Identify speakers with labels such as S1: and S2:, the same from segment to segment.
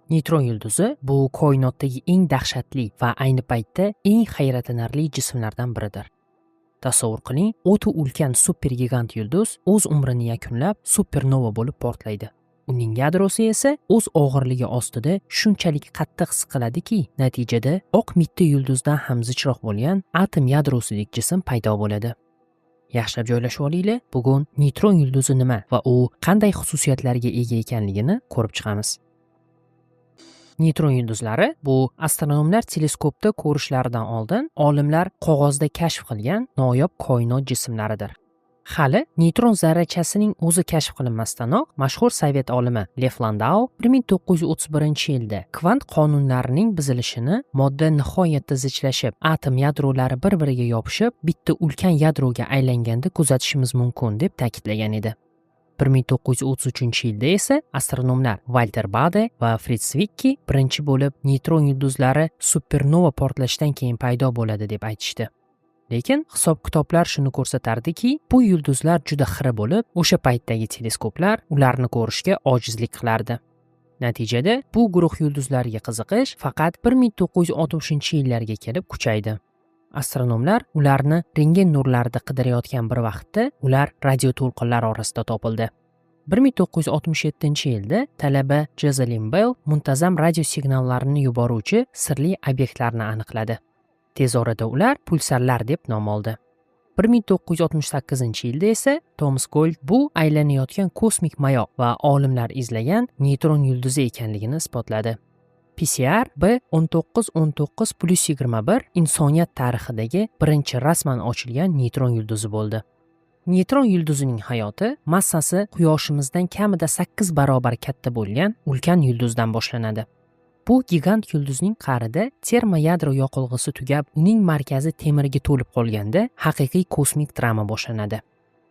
S1: Neytron yulduzi bu koinotdagi eng dahshatli va ayni paytda eng hayratlanarli jismlardan biridir. Tasavvur qiling, o'ta ulkan supergigant yulduz o'z umrini yakunlab supernova bo'lib portlaydi. Uning yadrosi esa o'z og'irligi ostida shunchalik qattiq siqiladiki, natijada oq mitti yulduzdan ham zichroq bo'lgan atom yadrosidek jism paydo bo'ladi. Yaxshilab joylashib olinglar, bugun neytron yulduzi nima va u qanday xususiyatlarga ega ekanligini ko'rib chiqamiz. Neytron yulduzlari bu astronomlar teleskopda ko'rishlaridan oldin olimlar qog'ozda kashf qilgan noyob koinot jismlaridir. Hali neytron zarrachasining o'zi kashf qilinmasdanoq mashhur sovet olimi Lev Landau 1931-yilda kvant qonunlarining buzilishini modda nihoyatda zichlashib, atom yadrolari bir-biriga yopishib, bitta ulkan yadroga aylanganda kuzatishimiz mumkin deb ta'kidlagan edi. 1933-yilda esa astronomlar Walter Bade va Fritz Zwicky birinchi bo'lib neytron yulduzlari supernova portlashdan keyin paydo bo'ladi deb aytishdi. Lekin hisob-kitoblar shuni ko'rsatardiki, bu yulduzlar juda xira bo'lib, o'sha paytdagi teleskoplar ularni ko'rishga ojizlik qilardi. Natijada bu guruh yulduzlarga qiziqish faqat 1960-yillarga kelib kuchaydi. Astronomlar ularni rentgen nurlarida qidirayotgan bir vaqtda ular radioto'lqinlar orasida topildi. 1967-yilda talaba Jocelyn Bell muntazam radio signallarini yuboruvchi sirli obyektlarni aniqladi. Tez orada ular pulsarlar deb nom oldi. 1968-yilda esa Thomas Gold bu aylanayotgan kosmik mayoq va olimlar izlagan neytron yulduzi ekanligini isbotladi. PCR B1919+21 insoniyat tarixidagi birinchi rasman ochilgan neytron yulduzi bo'ldi. Neytron yulduzining hayoti massasi Quyoshimizdan kamida 8 barobar katta bo'lgan ulkan yulduzdan boshlanadi. Bu gigant yulduzning qa'rida termoyadro yoqilg'isi tugab, uning markazi temirga to'lib qolganda haqiqiy kosmik drama boshlanadi.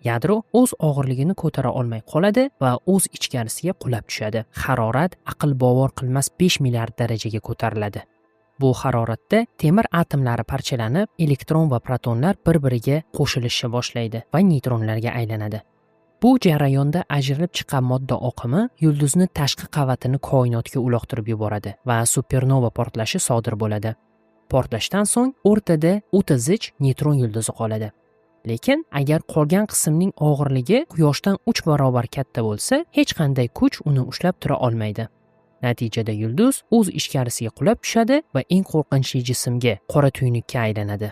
S1: Yadro o'z og'irligini ko'tara olmay qoladi va o'z ichkarisiga qulab tushadi. Harorat aql bovar qilmas 5 milliard darajaga ko'tariladi. Bu haroratda temir atomlari parchalanib, elektron va protonlar bir-biriga qo'shilishni boshlaydi va neytronlarga aylanadi. Bu jarayonda ajralib chiqqan modda oqimi yulduzni tashqi qavatini koinotga uloqtirib yuboradi va supernova portlashi sodir bo'ladi. Portlashdan so'ng o'rtada o'ta zich neytron yulduzi qoladi. Lekin agar qolgan qismning og'irligi Quyoshdan 3 barobar katta bo'lsa, hech qanday kuch uni ushlab tura olmaydi. Natijada yulduz o'z ichkarisiga qulab tushadi va eng qo'rqinchli jismga, qora tuynukka aylanadi.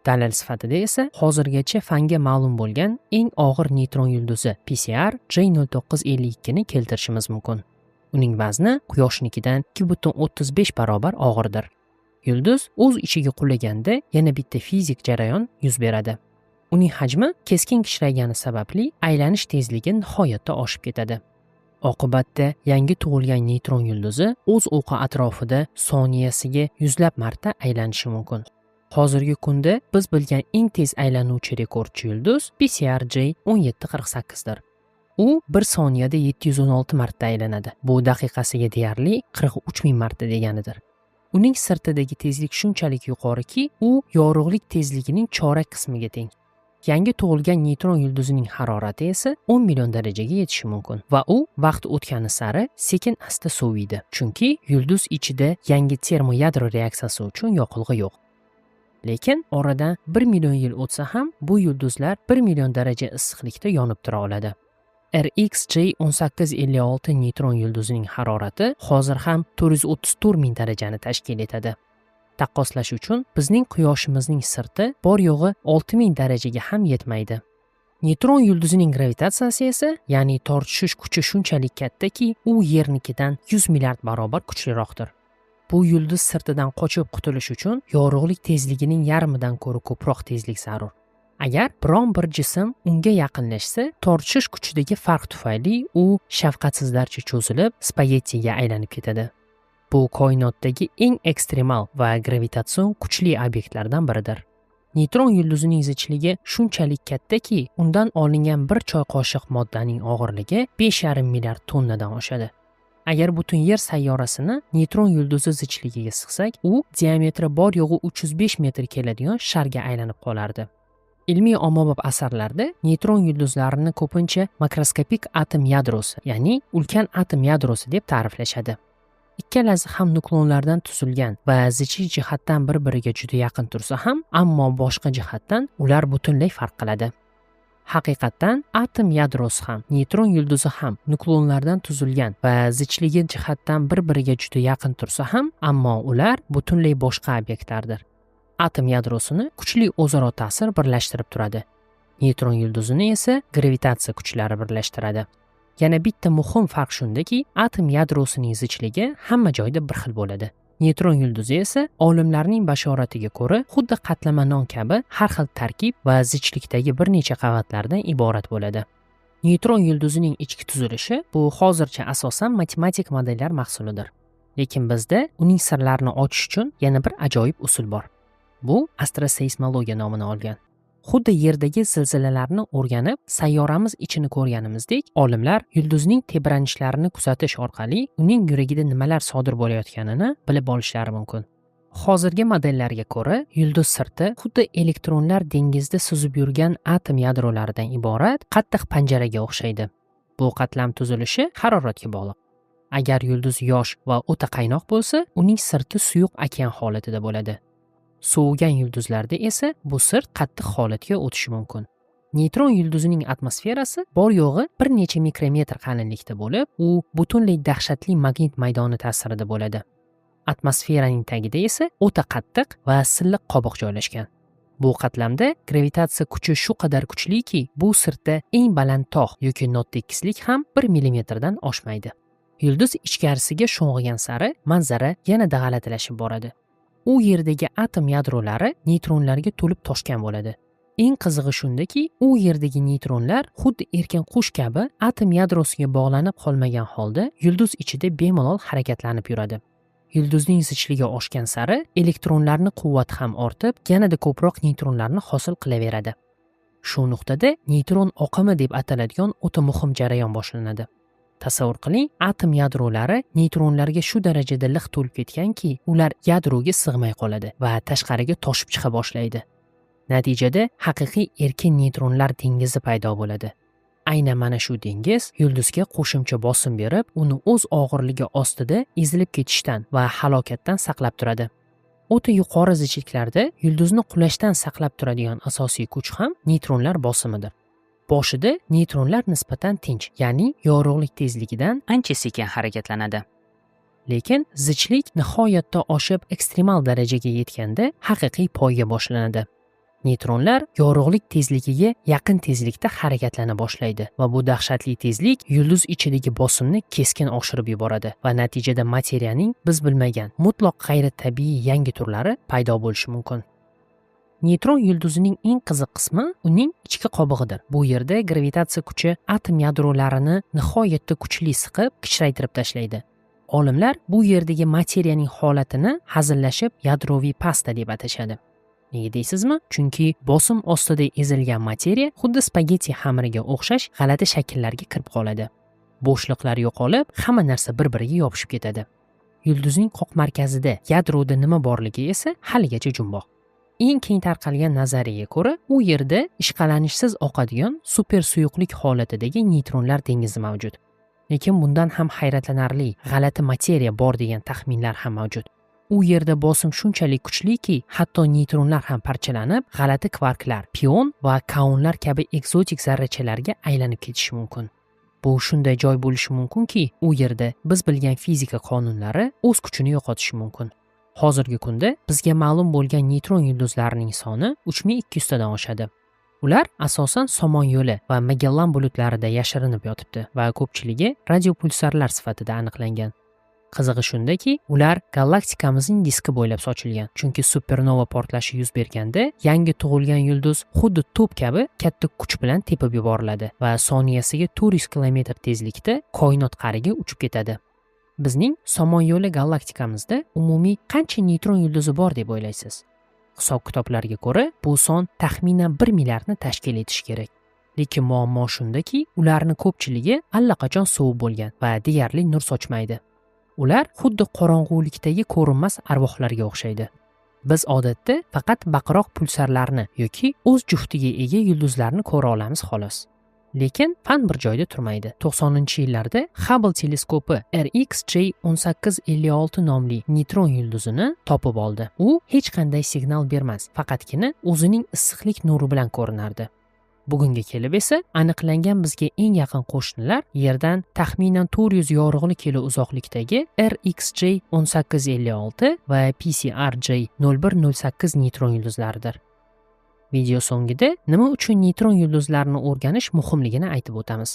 S1: Dalil sifatida esa hozirgacha fanga ma'lum bo'lgan eng og'ir neytron yulduzi PCR J0952 ni keltirishimiz mumkin. Uning vazni Quyoshnikidan 2,35 barobar og'irdir. Yulduz o'z ichiga qulaganda yana bitta fizik jarayon yuz beradi. Uning hajmi keskin kichragani sababli aylanish tezligi nihoyatda oshib ketadi. Oqibatda yangi tug'ilgan neytron yulduzi o'z o'qi atrofida soniyasiga yuzlab marta aylanishi mumkin. Hozirgi kunda biz bilgan eng tez aylanuvchi rekordchi yulduz PCR J1748 dir. U 1 soniyada 716 marta aylanadi. Bu daqiqasiga deyarli 43,000 marta deganidir. Uning sirtidagi tezlik shunchalik yuqoriki, u yorug'lik tezligining chorak qismiga teng. Yangi tug'ilgan neytron yulduzining harorati esa 10 million darajaga yetishi mumkin va u vaqt o'tgani sari sekin-asta soviydi, chunki yulduz ichida yangi termoyadro reaksiyasi uchun yoqilg'i yo'q. Lekin oradan 1 million yil o'tsa ham bu yulduzlar 1 million daraja issiqlikda yonib tura oladi. RxJ1856 neytron yulduzining harorati hozir ham 434 ming darajani tashkil etadi. Taqqoslash uchun bizning Quyoshimizning sirti bor yo'g'i 6000 darajaga ham yetmaydi. Neytron yulduzining gravitatsiyasi esa, ya'ni tortishish kuchi shunchalik kattaki, u Yernikidan 100 milliard barobar kuchliroqdir. Bu yulduz sirtidan qochib qutulish uchun yorug'lik tezligining yarmidan ko'ra ko'proq tezlik zarur. Agar biron bir jism unga yaqinlashsa, tortishish kuchidagi farq tufayli u shafqatsizlarcha cho'zilib, spagettiga aylanib ketadi. Bu koinotdagi eng ekstremal va gravitatsion kuchli obyektlardan biridir. Neytron yulduzining zichligi shunchalik kattaki, undan olingan bir choy qoshiq moddaning og'irligi 5,5 milliard tonnadan oshadi. Agar butun Yer sayyorasini neytron yulduzi zichligiga sig'sak, u diametri bor yo'g'i 305 metr keladigan sharga aylanib qolardi. Ilmiy ommabop asarlarda neytron yulduzlarini ko'pincha makroskopik atom yadrosi, ya'ni ulkan atom yadrosi deb ta'riflashadi. ikkalasi ham nukleonlardan tuzilgan va zichlik jihatdan bir-biriga juda yaqin tursa ham, ammo boshqa jihatdan ular butunlay farq qiladi. Haqiqatdan atom yadrosi ham, neutron yulduzi ham nukleonlardan tuzilgan va zichligi jihatdan bir-biriga juda yaqin tursa ham, ammo ular butunlay boshqa obyektlardir. Atom yadrosini kuchli o'zaro ta'sir birlashtirib turadi. Neutron yulduzini esa gravitatsiya kuchlari birlashtiradi. Yana bitta muhim farq shundaki, atom yadrosining zichligi hamma joyda bir xil bo'ladi. Neutron yulduzi esa olimlarning bashoratiga ko'ra xuddi qatlama non kabi har xil tarkib va zichlikdagi bir necha qavatlardan iborat bo'ladi. Neutron yulduzining ichki tuzilishi bu hozircha asosan matematik modellar mahsulidir. Lekin bizda uning sirlarini ochish uchun yana bir ajoyib usul bor. Bu astroseysmologiya nomini olgan. Xuddi yerdagi zilzilalarni o'rganib, sayyoramiz ichini ko'rganimizdek, olimlar yulduzning tebranishlarini kuzatish orqali uning yuragida nimalar sodir bo'layotganini bilib olishlari mumkin. Hozirgi modellarga ko'ra, yulduz sirti xuddi elektronlar dengizda suzib yurgan atom yadrolaridan iborat qattiq panjaraga o'xshaydi. Bu qatlam tuzilishi haroratga bog'liq. Agar yulduz yosh va o'ta qaynoq bo'lsa, uning sirti suyuq okean holatida bo'ladi. Sovigan yulduzlarda esa bu sir qattiq holatga o'tishi mumkin. Neutron yulduzining atmosferasi bor yo'g'i bir necha mikrometr qalinlikda bo'lib, u butunlay dahshatli magnit maydoni ta'sirida bo'ladi. Atmosferaning tagida esa o'ta qattiq va silliq qobiq joylashgan. Bu qatlamda gravitatsiya kuchi shu qadar kuchliki, bu sirtda eng baland tog' yoki nottekislik ham 1 millimetrdan oshmaydi. Yulduz ichkarisiga sho'ng'igan sari manzara yanada g'alatilashib boradi. U yerdagi atom yadrolari neutronlarga to'lib toshgan bo'ladi. Eng qizig'i shundaki, u yerdagi neutronlar xuddi erkin qush kabi atom yadrosiga bog'lanib qolmagan holda yulduz ichida bemalol harakatlanib yuradi. Yulduzning zichligi oshgan sari elektronlarni quvvati ham ortib, yanada ko'proq neutronlarni hosil qilaveradi. Shu nuqtada neutron oqimi deb ataladigan o'ta muhim jarayon boshlanadi. Tasavvur qiling, atom yadrolari neutronlarga shu darajada liq to'lib ketganki, ular yadroga sig'may qoladi va tashqariga toshib chiqa boshlaydi. Natijada haqiqiy erkin neutronlar dengizi paydo bo'ladi. Aynan mana shu dengiz yulduzga qo'shimcha bosim berib, uni o'z og'irligi ostida ezilib ketishdan va halokatdan saqlab turadi. O'ta yuqori zichliklarda yulduzni qulashdan saqlab turadigan asosiy kuch ham neutronlar bosimidir. Boshida neutronlar nisbatan tinch, ya'ni yorug'lik tezligidan ancha sekin harakatlanadi. Lekin zichlik nihoyatda oshib ekstremal darajaga yetganda haqiqiy poyga boshlanadi. Neutronlar yorug'lik tezligiga yaqin tezlikda harakatlana boshlaydi va bu dahshatli tezlik yulduz ichidagi bosimni keskin oshirib yuboradi va natijada materiyaning biz bilmagan mutlaq g'ayritabiiy yangi turlari paydo bo'lishi mumkin. Neutron yulduzining eng qiziq qismi uning ichki qobig'idir. Bu yerda gravitatsiya kuchi atom yadrolarini nihoyatda kuchli siqib, kichraytirib tashlaydi. Olimlar bu yerdagi materiyaning holatini hazillashib yadroviy pasta deb atashadi. Nega deysizmi? Chunki bosim ostida ezilgan materiya xuddi spagetti xamiriga o'xshash g'alati shakllarga kirib qoladi. Bo'shliqlar yo'qolib, hamma narsa bir-biriga yopishib ketadi. Yulduzning qoq markazida yadroda nima borligi esa haligacha jumboq. Eng keng tarqalgan nazariyaga ko'ra, u yerda ishqalanishsiz oqadigan super suyuqlik holatidagi neutronlar dengizi mavjud. Lekin bundan ham hayratlanarli g'alati materiya bor degan taxminlar ham mavjud. U yerda bosim shunchalik kuchliki, hatto neutronlar ham parchalanib, g'alati kvarklar, pion va kaunlar kabi ekzotik zarrachalarga aylanib ketishi mumkin. Bu shunday joy bo'lishi mumkinki, u yerda biz bilgan fizika qonunlari o'z kuchini yo'qotishi mumkin. Hozirgi kunda bizga ma'lum bo'lgan neutron yulduzlarining soni 3200 tadan oshadi. Ular asosan somon yo'li va Magellan bulutlarida yashirinib yotibdi va ko'pchiligi radiopulsarlar sifatida aniqlangan. Qizig'i shundaki, ular galaktikamizning diski bo'ylab sochilgan. Chunki supernova portlashi yuz berganda, yangi tug'ilgan yulduz xuddi to'p kabi katta kuch bilan tepib yuboriladi va soniyasiga 400 km tezlikda koinot qa'riga uchib ketadi. Bizning somon yo'li galaktikamizda umumiy qancha neutron yulduzi bor deb o'ylaysiz? Hisob-kitoblarga ko'ra, bu son taxminan 1 milliardni tashkil etishi kerak. Lekin muammo shundaki, ularning ko'pchiligi allaqachon sovib bo'lgan va deyarli nur sochmaydi. Ular xuddi qorong'ulikdagi ko'rinmas arvohlarga o'xshaydi. Biz odatda faqat baqiroq pulsarlarni yoki o'z juftiga ega yulduzlarni ko'ra olamiz xolos. lekin fan bir joyda turmaydi. 90-yillarda Hubble teleskopi RxJ1856 nomli neytron yulduzini topib oldi. U hech qanday signal bermas, faqatgina o'zining issiqlik nuri bilan ko'rinardi. Bugunga kelib esa aniqlangan bizga eng yaqin qo'shnilar Yerdan taxminan 400 yorug'lik yili uzoqlikdagi RxJ1856 va PCRJ0108 neytron yulduzlaridir. Video so'ngida nima uchun neytron yulduzlarni o'rganish muhimligini aytib o'tamiz.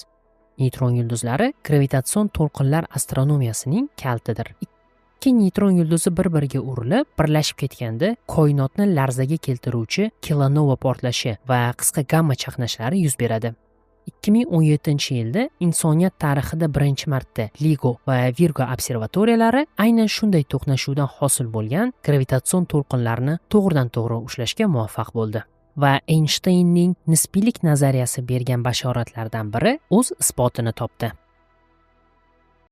S1: Neytron yulduzlari gravitatsion to'lqinlar astronomiyasining kaltidir. Ikki neytron yulduzi bir-biriga urilib, birlashib ketganda koinotni larzaga keltiruvchi kilonova portlashi va qisqa gamma chaqnashlari yuz beradi. 2017-yilda insoniyat tarixida birinchi marta LIGO va Virgo observatoriyalari aynan shunday to'qnashuvdan hosil bo'lgan gravitatsion to'lqinlarni to'g'ridan-to'g'ri ushlashga muvaffaq bo'ldi. Va Einsteinning nisbiylik nazariyasi bergan bashoratlardan biri o'z isbotini topdi.